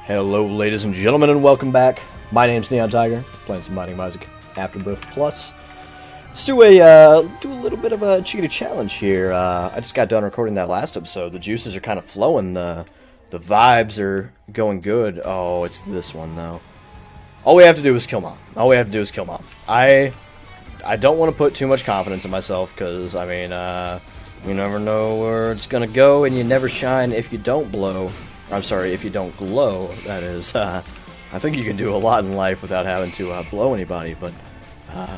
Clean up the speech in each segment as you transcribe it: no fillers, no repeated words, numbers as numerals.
Hello, ladies and gentlemen, and welcome back. My name's Neon Tiger, playing some Binding of Isaac Afterbirth Plus. Let's do a little bit of a cheated challenge here. I just got done recording that last episode. The juices are kind of flowing. The vibes are going good. Oh, it's this one though. All we have to do is kill Mom. All we have to do is kill Mom. I don't want to put too much confidence in myself because I mean, you never know where it's gonna go, and you never shine if you don't blow. I'm sorry, if you don't glow, that is. I think you can do a lot in life without having to blow anybody, but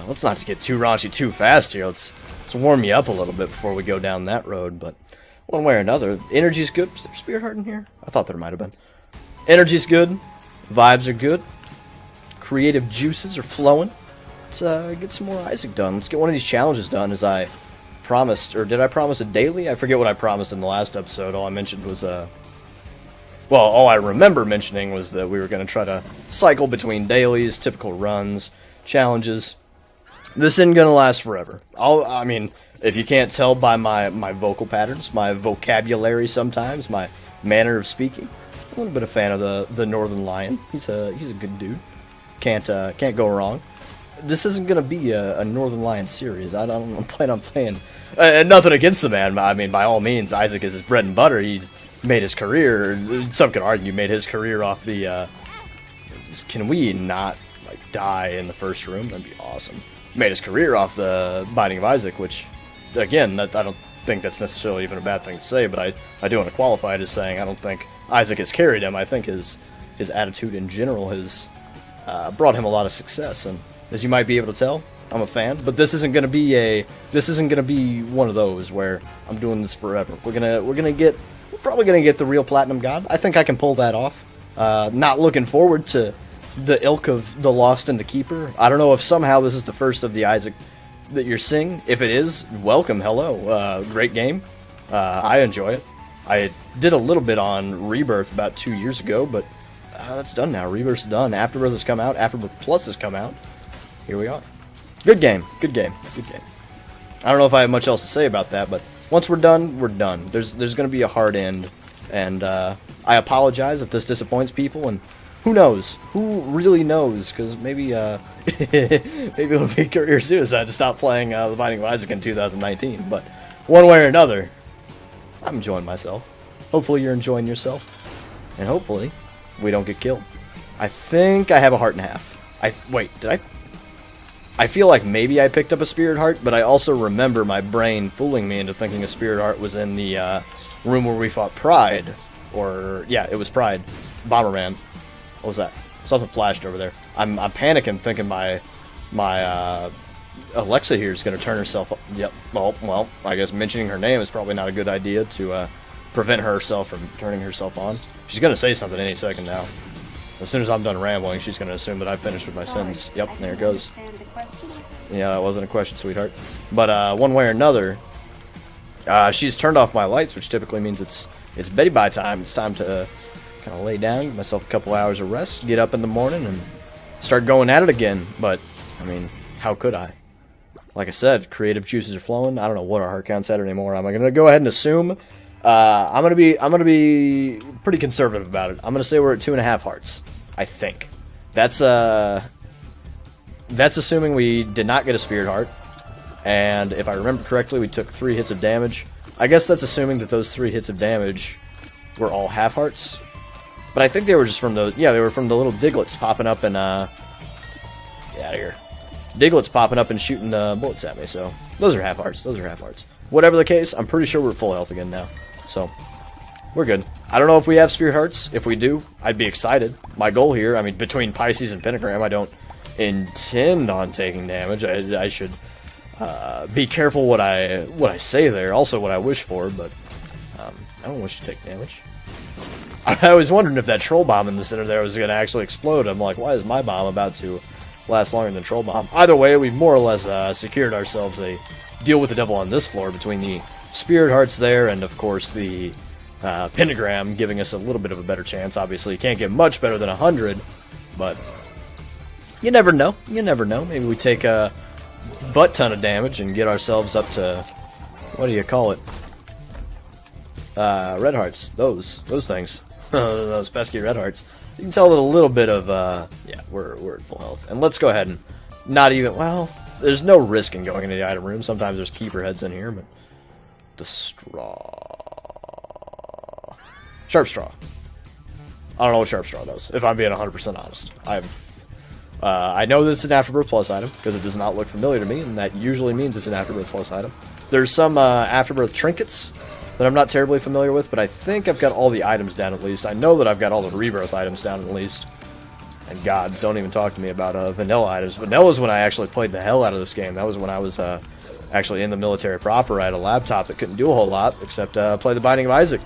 let's not get too raunchy too fast here. Let's warm you up a little bit before we go down that road, but one way or another, energy's good. Is there Spirit Heart in here? I thought there might have been. Energy's good, vibes are good, creative juices are flowing. Let's get some more Isaac done. Let's get one of these challenges done as I promised, or did I promise a daily? I forget what I promised in the last episode. All I mentioned was well, all I remember mentioning was that we were going to try to cycle between dailies, typical runs, challenges. This isn't going to last forever. I mean, if you can't tell by my vocal patterns, my vocabulary sometimes, my manner of speaking, I'm a little bit a fan of the Northern Lion. He's a good dude. Can't go wrong. This isn't going to be a Northern Lion series. I'm planning on playing. Nothing against the man. I mean, by all means, Isaac is his bread and butter. He's made his career, some could argue, made his career off the, can we not, like, die in the first room? That'd be awesome. Made his career off the Binding of Isaac, which, again, I don't think that's necessarily even a bad thing to say, but I do want to qualify it as saying I don't think Isaac has carried him. I think his attitude in general has brought him a lot of success, and as you might be able to tell, I'm a fan, but this isn't gonna be one of those where I'm doing this forever. We're probably gonna get the real Platinum God. I think I can pull that off. Not looking forward to the ilk of the Lost and the Keeper. I don't know if somehow this is the first of the Isaac that you're seeing. If it is, welcome, hello. Great game. I enjoy it. I did a little bit on Rebirth about 2 years ago, but that's done now. Rebirth's done. Afterbirth has come out. Afterbirth Plus has come out. Here we are. Good game. Good game. Good game. I don't know if I have much else to say about that, but once we're done, we're done. There's going to be a hard end, and I apologize if this disappoints people, and who knows? Who really knows? Because maybe maybe it'll be career suicide to stop playing The Binding of Isaac in 2019, but one way or another, I'm enjoying myself. Hopefully you're enjoying yourself, and hopefully we don't get killed. I think I have a heart and a half. Wait, did I? I feel like maybe I picked up a Spirit Heart, but I also remember my brain fooling me into thinking a Spirit Heart was in the room where we fought Pride. Or, yeah, it was Pride. Bomberman. What was that? Something flashed over there. I'm panicking thinking my Alexa here is going to turn herself up. Yep, well, I guess mentioning her name is probably not a good idea to prevent herself from turning herself on. She's going to say something any second now. As soon as I'm done rambling, she's going to assume that I've finished with my sentence. Yep, there it goes. Yeah, that wasn't a question, sweetheart. But one way or another, she's turned off my lights, which typically means it's bedtime time. It's time to kind of lay down, give myself a couple hours of rest, get up in the morning, and start going at it again. But, I mean, how could I? Like I said, creative juices are flowing. I don't know what our heart count's at anymore. I'm going to go ahead and assume I'm gonna be pretty conservative about it. I'm gonna say we're at 2.5 hearts. I think that's assuming we did not get a Spirit Heart, and if I remember correctly, we took 3 hits of damage. I guess that's assuming that those 3 hits of damage were all half hearts, but I think they were just from those. Yeah, they were from the little Diglets popping up and get out of here. Diglets popping up and shooting bullets at me. So those are half hearts. Those are half hearts. Whatever the case, I'm pretty sure we're at full health again now. So, we're good. I don't know if we have Spirit Hearts. If we do, I'd be excited. My goal here, I mean, between Pisces and Pentagram, I don't intend on taking damage. I should be careful what I say there. Also, what I wish for, but I don't wish to take damage. I was wondering if that troll bomb in the center there was going to actually explode. I'm like, why is my bomb about to last longer than troll bomb? Either way, we've more or less secured ourselves a deal with the devil on this floor between the Spirit Hearts there and, of course, the Pentagram giving us a little bit of a better chance. Obviously, you can't get much better than 100, but you never know. You never know. Maybe we take a butt-ton of damage and get ourselves up to, what do you call it? Red Hearts. Those things. Those pesky red hearts. You can tell that a little bit of, yeah, we're at full health. And let's go ahead and not even, well, there's no risk in going into the item room. Sometimes there's keeper heads in here, but the straw. Sharp straw. I don't know what sharp straw does, if I'm being 100% honest. I know that it's an Afterbirth Plus item, because it does not look familiar to me, and that usually means it's an Afterbirth Plus item. There's some Afterbirth trinkets that I'm not terribly familiar with, but I think I've got all the items down at least. I know that I've got all the Rebirth items down at least. And God, don't even talk to me about vanilla items. Vanilla's when I actually played the hell out of this game. That was when I was actually in the military proper. I had a laptop that couldn't do a whole lot, except play the Binding of Isaac.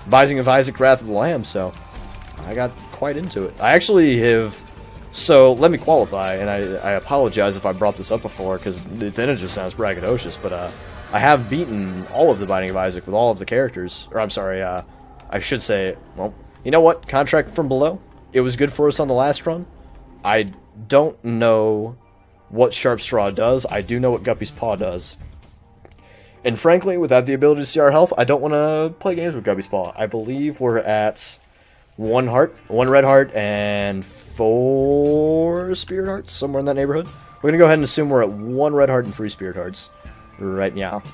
Binding of Isaac, Wrath of the Lamb, so I got quite into it. I actually have... So, let me qualify, and I apologize if I brought this up before, because then it just sounds braggadocious, but I have beaten all of the Binding of Isaac with all of the characters. Or, I'm sorry, I should say, well, you know what? Contract from Below. It was good for us on the last run. I don't know what Sharp Straw does. I do know what Guppy's Paw does. And frankly, without the ability to see our health, I don't want to play games with Guppy's Paw. I believe we're at 1 heart, 1 red heart, and 4 spirit hearts, somewhere in that neighborhood. We're going to go ahead and assume we're at 1 red heart and 3 spirit hearts right now.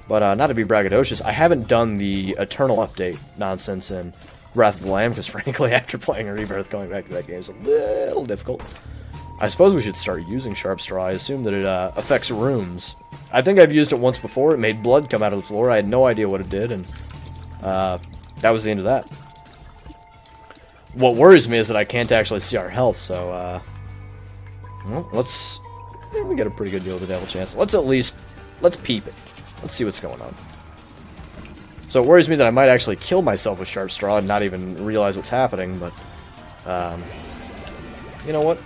But not to be braggadocious, I haven't done the Eternal update nonsense in Wrath of the Lamb, because frankly, after playing Rebirth, going back to that game is a little difficult. I suppose we should start using Sharp Straw. I assume that it affects rooms. I think I've used it once before. It made blood come out of the floor. I had no idea what it did, and that was the end of that. What worries me is that I can't actually see our health, so, well, we got a pretty good deal of the Devil Chance. Let's peep it. Let's see what's going on. So it worries me that I might actually kill myself with Sharp Straw and not even realize what's happening, but, you know what?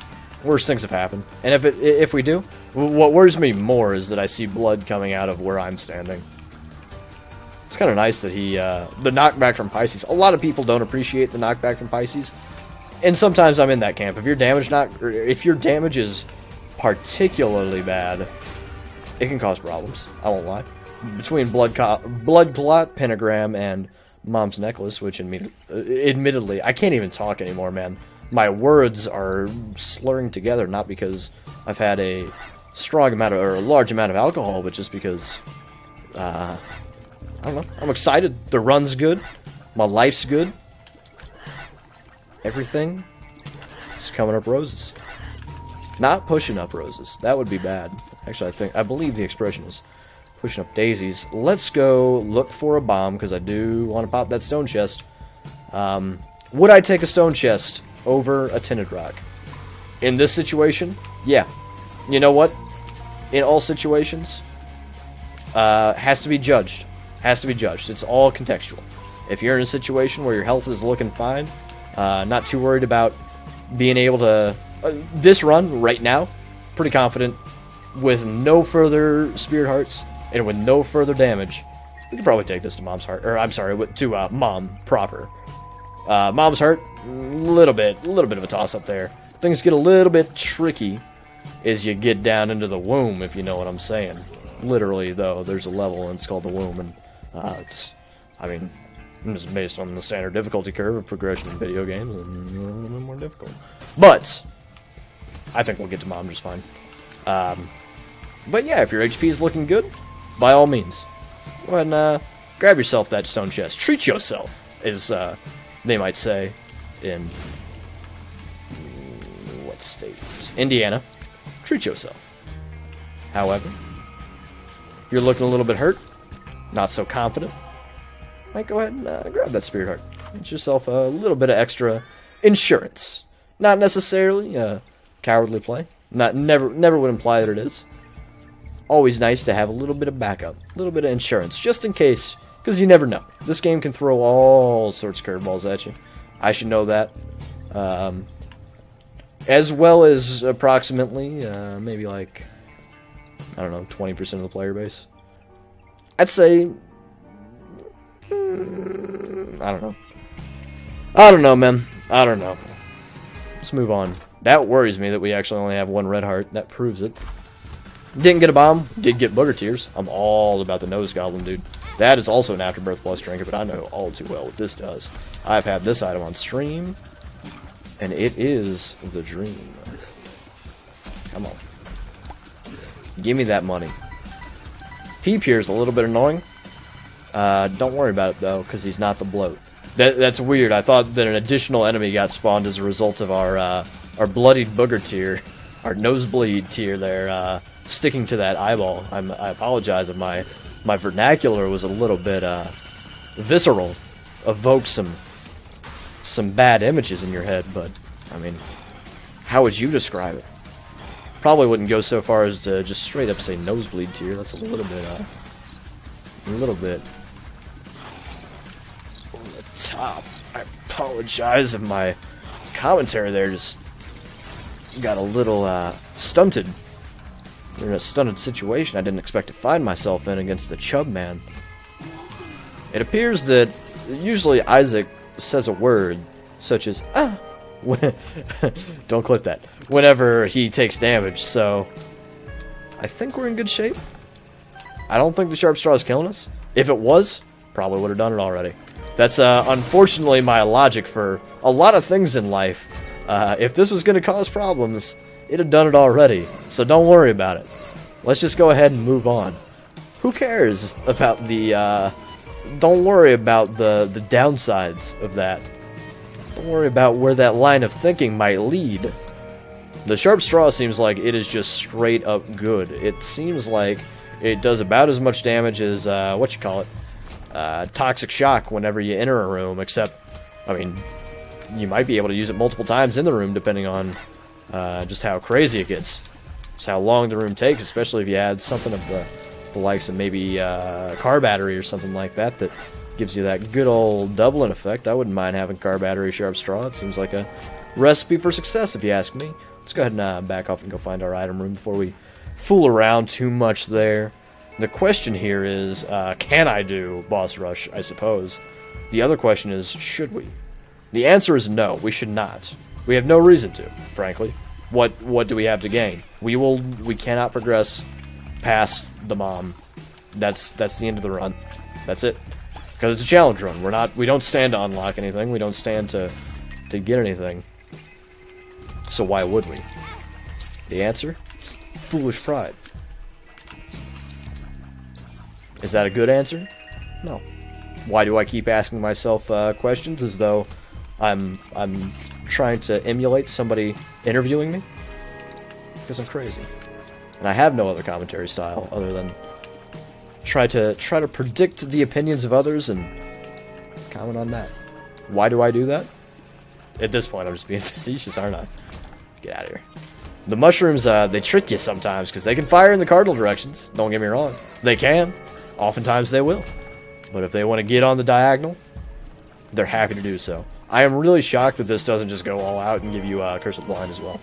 Worse things have happened. And if we do, what worries me more is that I see blood coming out of where I'm standing. It's kind of nice that the knockback from Pisces. A lot of people don't appreciate the knockback from Pisces, and sometimes I'm in that camp. If your damage is particularly bad, it can cause problems. I won't lie. Between Blood Clot, Pentagram, and Mom's Necklace, which admittedly, I can't even talk anymore, man. My words are slurring together, not because I've had a strong amount of, or a large amount of alcohol, but just because, I don't know. I'm excited. The run's good. My life's good. Everything is coming up roses. Not pushing up roses. That would be bad. Actually, I believe the expression is pushing up daisies. Let's go look for a bomb, because I do want to pop that stone chest. Would I take a stone chest over a tinted rock? In this situation, yeah. You know what? In all situations, has to be judged. Has to be judged. It's all contextual. If you're in a situation where your health is looking fine, not too worried about being able to... this run, right now, pretty confident, with no further Spirit Hearts, and with no further damage, we could probably take this to Mom's Heart. Or, I'm sorry, to Mom proper. Mom's Heart, little bit of a toss-up there. Things get a little bit tricky as you get down into the womb, if you know what I'm saying. Literally, though, there's a level, and it's called the womb, and it's based on the standard difficulty curve of progression in video games, and a little bit more difficult. But I think we'll get to Mom just fine. But yeah, if your HP is looking good, by all means, go ahead and grab yourself that stone chest. Treat yourself, as they might say in what state? Indiana. Treat yourself. However, you're looking a little bit hurt, not so confident, might go ahead and grab that Spirit Heart. Get yourself a little bit of extra insurance. Not necessarily a cowardly play. Never would imply that it is. Always nice to have a little bit of backup, a little bit of insurance, just in case, because you never know. This game can throw all sorts of curveballs at you. I should know that. As well as approximately, maybe like, I don't know, 20% of the player base. I'd say, I don't know. I don't know, man. I don't know. Let's move on. That worries me that we actually only have 1 red heart. That proves it. Didn't get a bomb. Did get booger tears. I'm all about the nose goblin, dude. That is also an Afterbirth Plus trinket, but I know all too well what this does. I've had this item on stream, and it is the dream. Come on. Give me that money. Peep here is a little bit annoying. Don't worry about it, though, because he's not the bloat. That's weird. I thought that an additional enemy got spawned as a result of our bloodied booger tier, our nosebleed tier there, sticking to that eyeball. I apologize if my vernacular was a little bit visceral, evoked some bad images in your head, but, I mean, how would you describe it? Probably wouldn't go so far as to just straight up say nosebleed tier. That's a little bit over the top. I apologize if my commentary there just got a little stunted. We're in a stunted situation I didn't expect to find myself in against the Chub Man. It appears that usually Isaac says a word such as "ah." Don't clip that. Whenever he takes damage, so I think we're in good shape. I don't think the Sharp Straw is killing us. If it was, probably would have done it already. That's unfortunately my logic for a lot of things in life. If this was going to cause problems, it'd have done it already. So don't worry about it. Let's just go ahead and move on. Who cares about the... don't worry about the downsides of that. Don't worry about where that line of thinking might lead. The Sharp Straw seems like it is just straight up good. It seems like it does about as much damage as, Toxic Shock whenever you enter a room, except, I mean, you might be able to use it multiple times in the room depending on just how crazy it gets. Just how long the room takes, especially if you add something of the likes of maybe car battery or something like that that gives you that good old doubling effect. I wouldn't mind having car battery Sharp Straw. It seems like a recipe for success if you ask me. Let's go ahead and back off and go find our item room before we fool around too much there. The question here is, can I do Boss Rush, I suppose? The other question is, should we? The answer is no, we should not. We have no reason to, frankly. What do we have to gain? We cannot progress past the mom. That's the end of the run. That's it. Because it's a challenge run. We don't stand to unlock anything. We don't stand to get anything. So why would we? The answer? Foolish pride. Is that a good answer? No. Why do I keep asking myself questions as though I'm trying to emulate somebody interviewing me? Because I'm crazy. And I have no other commentary style other than try to predict the opinions of others and comment on that. Why do I do that? At this point, I'm just being facetious, aren't I? Get out of here. The mushrooms, they trick you sometimes because they can fire in the cardinal directions. Don't get me wrong. They can. Oftentimes they will. But if they want to get on the diagonal, they're happy to do so. I am really shocked that this doesn't just go all out and give you Curse of Blind as well.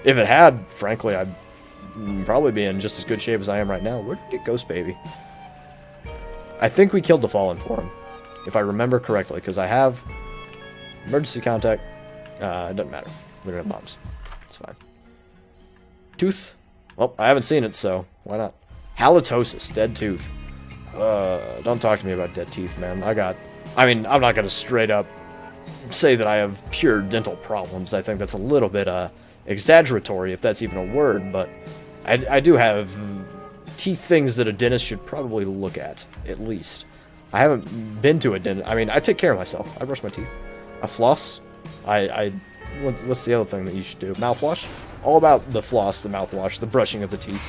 If it had, frankly, I'd probably be in just as good shape as I am right now. Where'd you get Ghost Baby? I think we killed the Fallen for him, if I remember correctly, because I have emergency contact. It doesn't matter. We don't have bombs. It's fine. Tooth? Well, I haven't seen it, so why not? Halitosis, dead tooth. Don't talk to me about dead teeth, man. I'm not gonna straight up say that I have pure dental problems. I think that's a little bit, exaggeratory, if that's even a word, but I do have teeth things that a dentist should probably look at least. I haven't been to a dentist. I mean, I take care of myself. I brush my teeth. I floss. What's the other thing that you should do? Mouthwash? All about the floss, the mouthwash, the brushing of the teeth.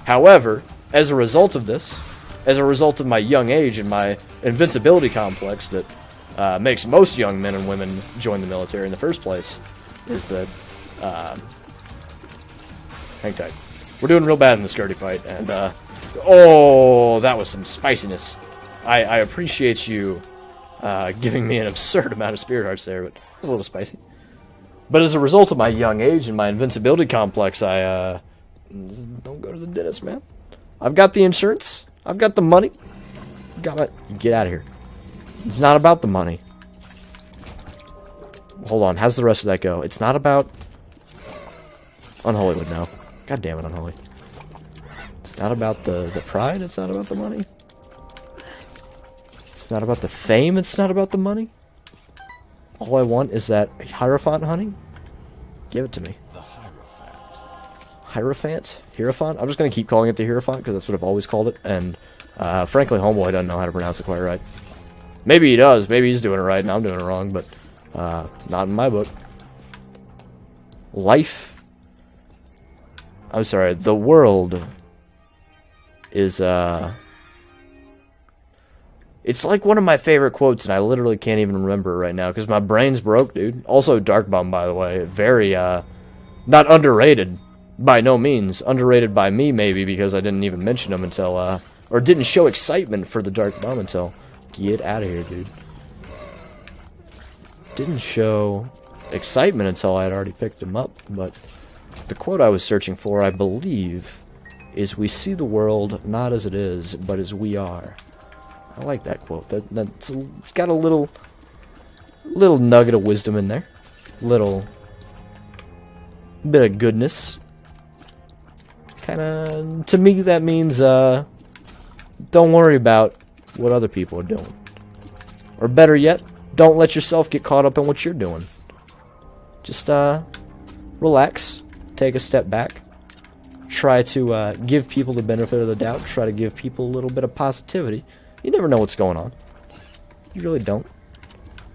However, as a result of this, as a result of my young age and my invincibility complex that makes most young men and women join the military in the first place, is that, hang tight. We're doing real bad in this Gertie fight, and, oh, that was some spiciness. I appreciate you giving me an absurd amount of spirit hearts there, but it was a little spicy. But as a result of my young age and my invincibility complex, I don't go to the dentist, man. I've got the insurance. I've got the money. Get out of here. It's not about the money. Hold on. How's the rest of that go? It's not about... Unholy would know. God damn it, Unholy. It's not about the pride. It's not about the money. It's not about the fame, it's not about the money. All I want is that Hierophant honey. Give it to me. The Hierophant. Hierophant? Hierophant? I'm just going to keep calling it the Hierophant because that's what I've always called it. And frankly, Homeboy doesn't know how to pronounce it quite right. Maybe he does. Maybe he's doing it right and I'm doing it wrong. But not in my book. Life. I'm sorry. The world is... It's like one of my favorite quotes, and I literally can't even remember it right now, because my brain's broke, dude. Also, Dark Bum, by the way. Very, not underrated, by no means. Underrated by me, maybe, because I didn't even mention him until, or didn't show excitement for the Dark Bum until... Get out of here, dude. Didn't show excitement until I had already picked him up, but the quote I was searching for, I believe, is, "We see the world not as it is, but as we are." I like that quote. It's got a little nugget of wisdom in there. Little bit of goodness. Kinda, to me, that means, don't worry about what other people are doing. Or better yet, don't let yourself get caught up in what you're doing. Just, relax. Take a step back. Try to, give people the benefit of the doubt. Try to give people a little bit of positivity. You never know what's going on. You really don't.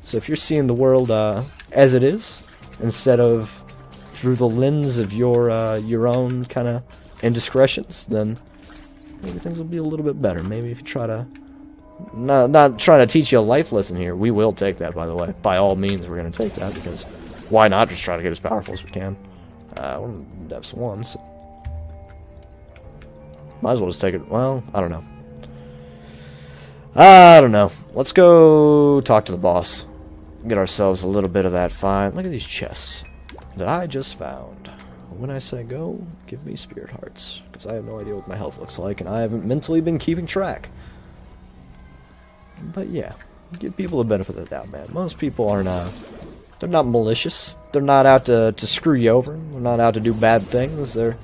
So if you're seeing the world as it is, instead of through the lens of your own kind of indiscretions, then maybe things will be a little bit better. Maybe if you try to... Not trying to teach you a life lesson here. We will take that, by the way. By all means, we're going to take that, because why not just try to get as powerful as we can? We're Depths 1, so... Might as well just take it... Well, I don't know. I don't know. Let's go talk to the boss. Get ourselves a little bit of that fine. Look at these chests that I just found. When I say go, give me spirit hearts, because I have no idea what my health looks like, and I haven't mentally been keeping track. But yeah, give people the benefit of the doubt, man. Most people aren't, they're not malicious. They're not out to screw you over. They're not out to do bad things. They're,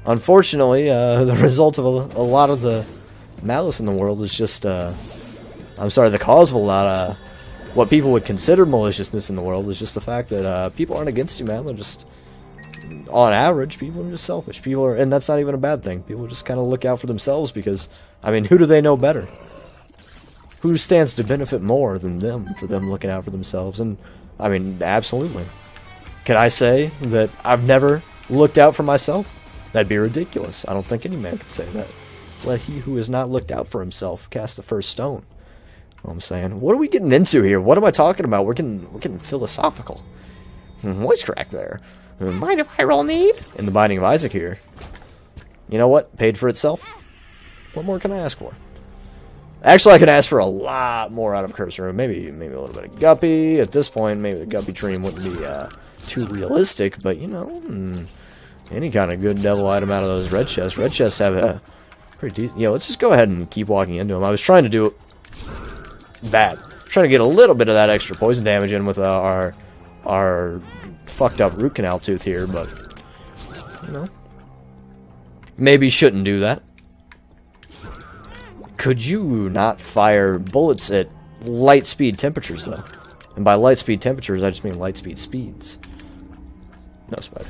unfortunately, the result of a lot of the malice in the world is just, I'm sorry, the cause of a lot of what people would consider maliciousness in the world is just the fact that people aren't against you, man. They're just, on average, people are just selfish. People are, and that's not even a bad thing. People just kind of look out for themselves because, I mean, who do they know better? Who stands to benefit more than them for them looking out for themselves? And, I mean, absolutely. Can I say that I've never looked out for myself? That'd be ridiculous. I don't think any man could say that. Let he who has not looked out for himself cast the first stone. You know what I'm saying? What are we getting into here? What am I talking about? We're getting philosophical. Voice crack there. Mind if I roll need? In the Binding of Isaac here. You know what? Paid for itself. What more can I ask for? Actually, I can ask for a lot more out of Curse Room. Maybe a little bit of Guppy. At this point, maybe the Guppy Dream wouldn't be too realistic, but you know, any kind of good devil item out of those red chests. Red chests have a pretty decent... let's just go ahead and keep walking into them. I was trying to do that. Trying to get a little bit of that extra poison damage in with our fucked up root canal tooth here, but you know, maybe shouldn't do that. Could you not fire bullets at light speed temperatures, though? And by light speed temperatures, I just mean light speed speeds. No, spider.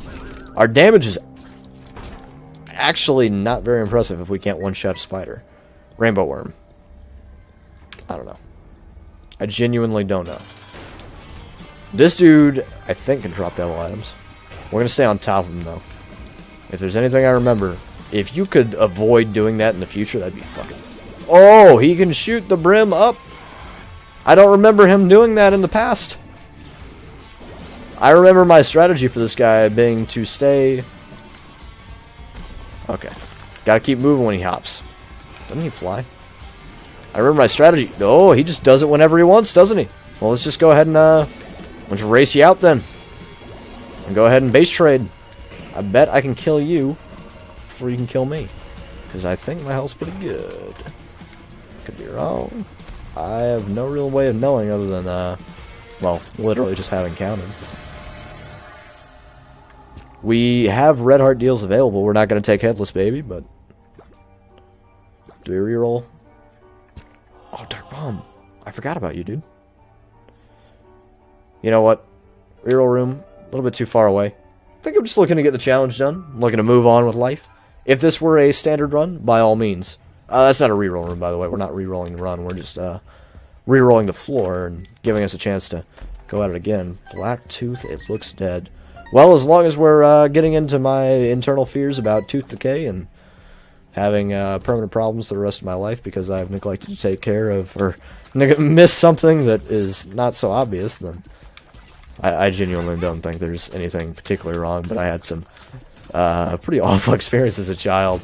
Our damage is actually not very impressive if we can't one-shot a spider. Rainbow worm. I don't know. I genuinely don't know. This dude, I think, can drop devil items. We're going to stay on top of him, though. If there's anything I remember, if you could avoid doing that in the future, that'd be fucking... Oh, he can shoot the brim up. I don't remember him doing that in the past. I remember my strategy for this guy being to stay... Okay. Gotta keep moving when he hops. Doesn't he fly? I remember my strategy. Oh, he just does it whenever he wants, doesn't he? Well, let's just go ahead and, let's race you out then. And go ahead and base trade. I bet I can kill you before you can kill me. Because I think my health's pretty good. Could be wrong. I have no real way of knowing other than, well, literally just having counted. We have red heart deals available. We're not going to take Headless Baby, but... Do we reroll? Oh, Dark Bomb. I forgot about you, dude. You know what? Reroll room, a little bit too far away. I think I'm just looking to get the challenge done. I'm looking to move on with life. If this were a standard run, by all means. That's not a reroll room, by the way. We're not rerolling the run. We're just rerolling the floor and giving us a chance to go at it again. Black tooth, it looks dead. Well, as long as we're getting into my internal fears about tooth decay and having permanent problems for the rest of my life because I've neglected to take care of or missed something that is not so obvious, then I genuinely don't think there's anything particularly wrong, but I had some pretty awful experience as a child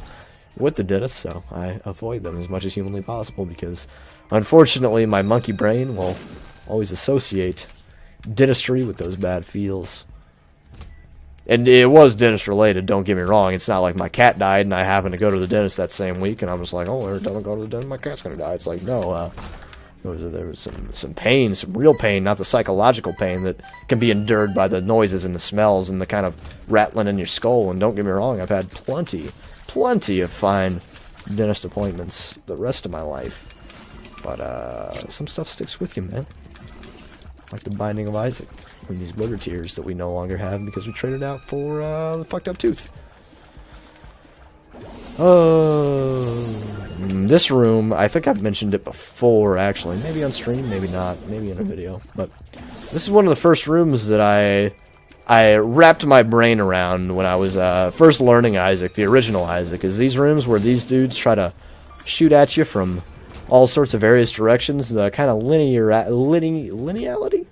with the dentist, so I avoid them as much as humanly possible because, unfortunately, my monkey brain will always associate dentistry with those bad feels. And it was dentist-related, don't get me wrong. It's not like my cat died and I happened to go to the dentist that same week, and I'm just like, oh, every time I go to the dentist, my cat's going to die. It's like, no, there was some pain, some real pain, not the psychological pain that can be endured by the noises and the smells and the kind of rattling in your skull. And don't get me wrong, I've had plenty of fine dentist appointments the rest of my life. But some stuff sticks with you, man. Like the Binding of Isaac, and these booger tears that we no longer have because we traded out for the fucked up tooth. This room, I think I've mentioned it before, actually. Maybe on stream, maybe not, maybe in a video. But this is one of the first rooms that I wrapped my brain around when I was first learning Isaac, the original Isaac, is these rooms where these dudes try to shoot at you from all sorts of various directions. The kind of lineality?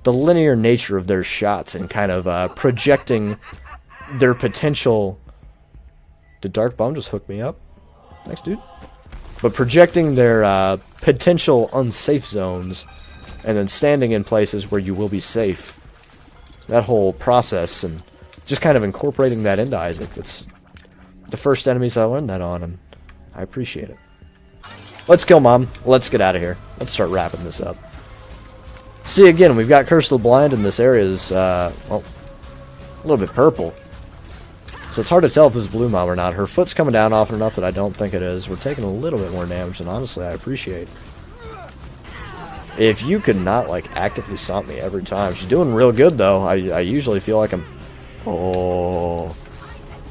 The linear nature of their shots and kind of projecting their potential... Did Dark Bum just hook me up? Thanks, dude. But projecting their potential unsafe zones and then standing in places where you will be safe. That whole process and just kind of incorporating that into Isaac. That's the first enemies I learned that on, and I appreciate it. Let's kill Mom. Let's get out of here. Let's start wrapping this up. See, again, we've got Curse of the Blind, and this area is, well, a little bit purple. So it's hard to tell if it's Blue Mom or not. Her foot's coming down often enough that I don't think it is. We're taking a little bit more damage than, honestly, I appreciate. If you could not, like, actively stomp me every time. She's doing real good, though. I usually feel like I'm... Oh...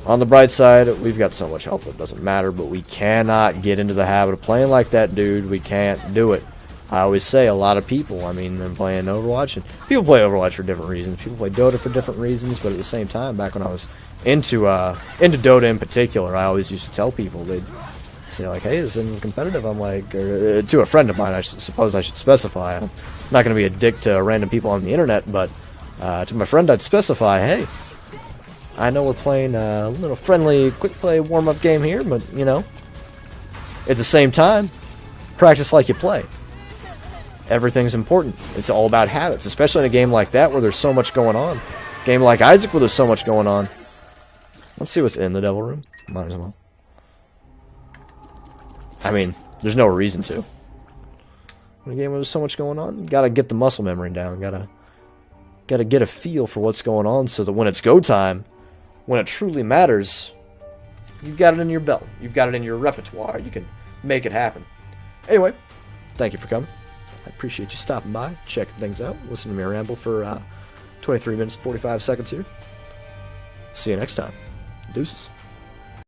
On the bright side, we've got so much health that it doesn't matter, but we cannot get into the habit of playing like that, dude. We can't do it. I always say a lot of people, I mean, they're playing Overwatch, and people play Overwatch for different reasons. People play Dota for different reasons, but at the same time, back when I was into Dota in particular, I always used to tell people, they'd say, like, hey, is it competitive? I'm like, or, to a friend of mine, I suppose I should specify. I'm not going to be a dick to random people on the internet, but to my friend, I'd specify, hey, I know we're playing a little friendly, quick play warm-up game here, but, you know, at the same time, practice like you play. Everything's important. It's all about habits, especially in a game like that where there's so much going on. A game like Isaac where there's so much going on. Let's see what's in the Devil Room. Might as well. I mean, there's no reason to. In a game where there's so much going on, you gotta get the muscle memory down. Gotta get a feel for what's going on so that when it's go time, when it truly matters, you've got it in your belt. You've got it in your repertoire. You can make it happen. Anyway, thank you for coming. I appreciate you stopping by, checking things out, listening to me ramble for 23 minutes, 45 seconds here. See you next time. Deuces.